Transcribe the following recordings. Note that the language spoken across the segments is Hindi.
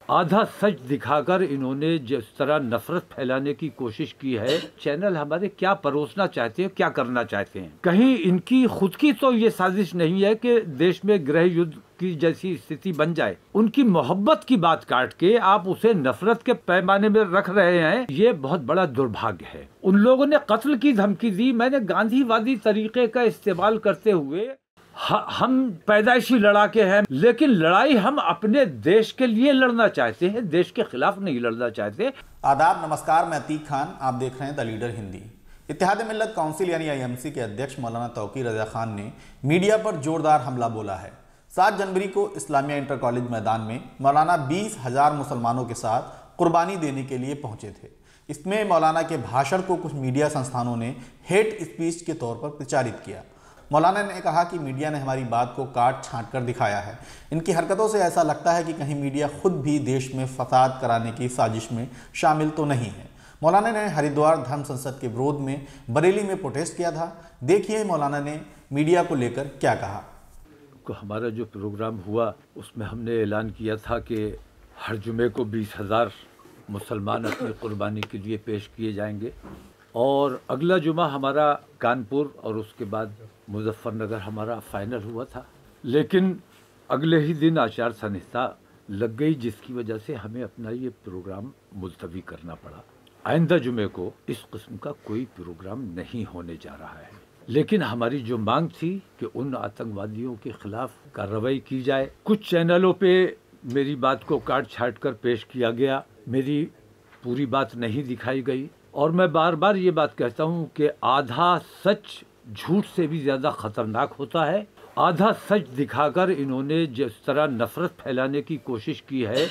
आधा सच दिखाकर इन्होंने जिस तरह नफरत फैलाने की कोशिश की है, चैनल हमारे क्या परोसना चाहते हैं, क्या करना चाहते हैं। कहीं इनकी खुद की तो ये साजिश नहीं है कि देश में गृह युद्ध की जैसी स्थिति बन जाए। उनकी मोहब्बत की बात काट के आप उसे नफरत के पैमाने में रख रहे हैं, ये बहुत बड़ा दुर्भाग्य है। उन लोगों ने कत्ल की धमकी दी। मैंने गांधीवादी तरीके का इस्तेमाल करते हुए हम पैदाइशी लड़ाके हैं, लेकिन लड़ाई हम अपने देश के लिए लड़ना चाहते हैं, देश के खिलाफ नहीं लड़ना चाहते। आदाब, नमस्कार, मैं अतीक खान, आप देख रहे हैं the leader Hindi. Ittehad Millat council यानी IMC के अध्यक्ष मौलाना तौकीर रजा खान ने मीडिया पर जोरदार हमला बोला है। 7 जनवरी को इस्लामिया इंटर कॉलेज मैदान में मौलाना 20,000 मुसलमानों के साथ कुर्बानी देने के लिए पहुंचे थे। इसमें मौलाना के भाषण को कुछ मीडिया संस्थानों ने हेट स्पीच के तौर पर प्रचारित किया। मौलाना ने कहा कि मीडिया ने हमारी बात को काट छांट कर दिखाया है। इनकी हरकतों से ऐसा लगता है कि कहीं मीडिया खुद भी देश में फसाद कराने की साजिश में शामिल तो नहीं है। मौलाना ने हरिद्वार धर्म संसद के विरोध में बरेली में प्रोटेस्ट किया था। देखिए मौलाना ने मीडिया को लेकर क्या कहा। हमारा जो प्रोग्राम हुआ उसमें हमने ऐलान किया था कि हर जुमे को 20,000 मुसलमान अपनी कुर्बानी के लिए पेश किए जाएंगे, और अगला जुमा हमारा कानपुर और उसके बाद मुजफ्फरनगर हमारा फाइनल हुआ था। लेकिन अगले ही दिन आचार संहिता लग गई, जिसकी वजह से हमें अपना ये प्रोग्राम मुलतवी करना पड़ा। आइंदा जुमे को इस किस्म का कोई प्रोग्राम नहीं होने जा रहा है। लेकिन हमारी जो मांग थी कि उन आतंकवादियों के खिलाफ कार्रवाई की जाए, कुछ चैनलों पे मेरी बात को काट छाट कर पेश किया गया, मेरी पूरी बात नहीं दिखाई गई। और मैं बार बार ये बात कहता हूँ कि आधा सच झूठ से भी ज़्यादा खतरनाक होता है। आधा सच दिखाकर इन्होंने जिस तरह नफरत फैलाने की कोशिश की है,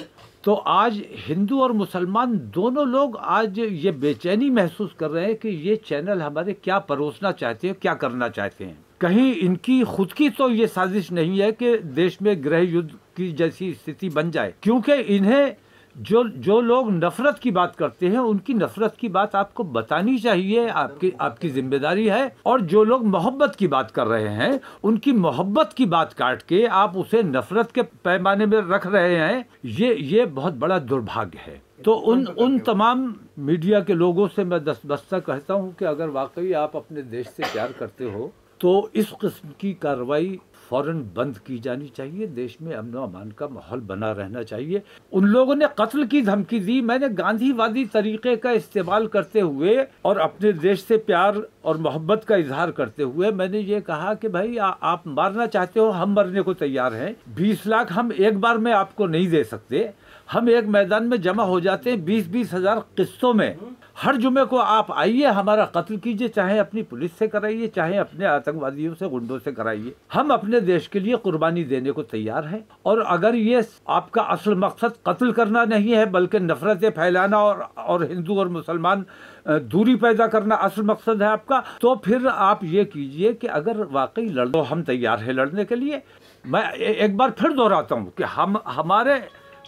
तो आज हिंदू और मुसलमान दोनों लोग आज ये बेचैनी महसूस कर रहे हैं कि ये चैनल हमारे क्या परोसना चाहते हैं, क्या करना चाहते हैं। कहीं इनकी खुद की तो ये साजिश नहीं है कि देश में गृह युद्ध की जैसी स्थिति बन जाए, क्योंकि इन्हें जो लोग नफरत की बात करते हैं उनकी नफरत की बात आपको बतानी चाहिए, आपकी जिम्मेदारी है। और जो लोग मोहब्बत की बात कर रहे हैं उनकी मोहब्बत की बात काट के आप उसे नफरत के पैमाने में रख रहे हैं, ये बहुत बड़ा दुर्भाग्य है। तो उन तमाम मीडिया के लोगों से मैं दस्तक कहता हूँ कि अगर वाकई आप अपने देश से प्यार करते हो तो इस किस्म की कार्रवाई फौरन बंद की जानी चाहिए। देश में अमन अमान का माहौल बना रहना चाहिए। उन लोगों ने कत्ल की धमकी दी। मैंने गांधीवादी तरीके का इस्तेमाल करते हुए और अपने देश से प्यार और मोहब्बत का इजहार करते हुए मैंने ये कहा कि भाई आप मारना चाहते हो, हम मरने को तैयार हैं। 20 लाख हम एक बार में आपको नहीं दे सकते। हम एक मैदान में जमा हो जाते हैं 20-20 हजार किस्तों में। हर जुमे को आप आइए, हमारा कत्ल कीजिए, चाहे अपनी पुलिस से कराइए, चाहे अपने आतंकवादियों से, गुंडों से कराइए। हम अपने देश के लिए कुर्बानी देने को तैयार हैं। और अगर ये आपका असल मकसद कत्ल करना नहीं है बल्कि नफरतें फैलाना और हिंदू और मुसलमान दूरी पैदा करना असल मकसद है आपका, तो फिर आप ये कीजिए कि अगर वाकई लड़ो, हम तैयार हैं लड़ने के लिए। मैं एक बार फिर दोहराता हूँ कि हमारे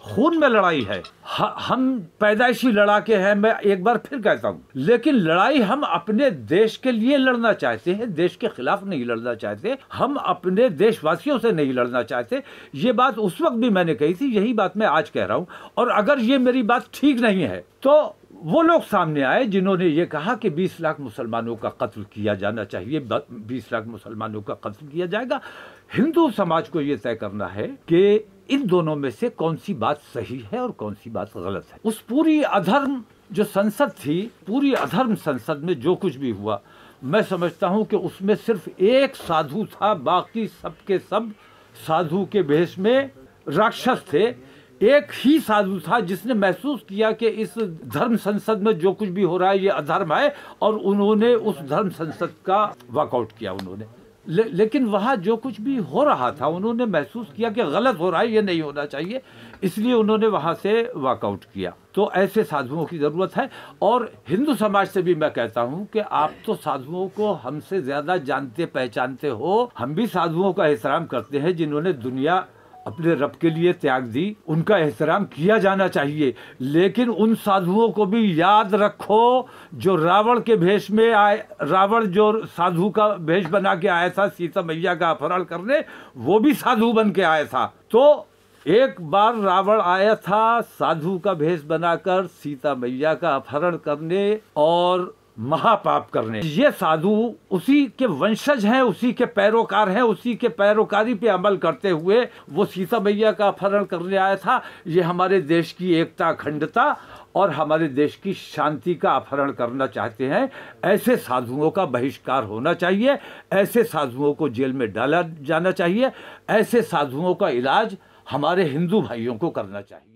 खून में लड़ाई है, हम पैदाइशी लड़ाके हैं, मैं एक बार फिर कहता हूँ। लेकिन लड़ाई हम अपने देश के लिए लड़ना चाहते हैं, देश के खिलाफ नहीं लड़ना चाहते। हम अपने देशवासियों से नहीं लड़ना चाहते। ये बात उस वक्त भी मैंने कही थी, यही बात मैं आज कह रहा हूँ। और अगर ये मेरी बात ठीक नहीं है तो वो लोग सामने आए जिन्होंने ये कहा कि 20 लाख मुसलमानों का कत्ल किया जाना चाहिए, 20 लाख मुसलमानों का कत्ल किया जाएगा। हिंदू समाज को ये तय करना है कि इन दोनों में से कौन सी बात सही है और कौन सी बात गलत है। उस पूरी अधर्म जो संसद थी, पूरी अधर्म संसद में जो कुछ भी हुआ, मैं समझता हूं कि उसमें सिर्फ एक साधु था, बाकी सबके सब साधु के भेष में राक्षस थे। एक ही साधु था जिसने महसूस किया कि इस धर्म संसद में जो कुछ भी हो रहा है ये अधर्म है, और उन्होंने उस धर्म संसद का वॉकआउट किया उन्होंने। लेकिन वहाँ जो कुछ भी हो रहा था उन्होंने महसूस किया कि गलत हो रहा है, ये नहीं होना चाहिए, इसलिए उन्होंने वहाँ से वॉकआउट किया। तो ऐसे साधुओं की ज़रूरत है। और हिंदू समाज से भी मैं कहता हूँ कि आप तो साधुओं को हमसे ज़्यादा जानते पहचानते हो। हम भी साधुओं का एहतराम करते हैं जिन्होंने दुनिया अपने रब के लिए त्याग दी, उनका एहतराम किया जाना चाहिए। लेकिन उन साधुओं को भी याद रखो जो रावण के भेष में आए, रावण जो साधु का भेष बना के आया था सीता मैया का अपहरण करने, वो भी साधु बन के आया था। तो एक बार रावण आया था साधु का भेष बनाकर सीता मैया का अपहरण करने और महापाप करने। ये साधु उसी के वंशज हैं, उसी के पैरोकार हैं, उसी के पैरोकारी पे अमल करते हुए वो सीता मैया का अपहरण करने आया था। ये हमारे देश की एकता, अखंडता और हमारे देश की शांति का अपहरण करना चाहते हैं। ऐसे साधुओं का बहिष्कार होना चाहिए, ऐसे साधुओं को जेल में डाला जाना चाहिए, ऐसे साधुओं का इलाज हमारे हिंदू भाइयों को करना चाहिए।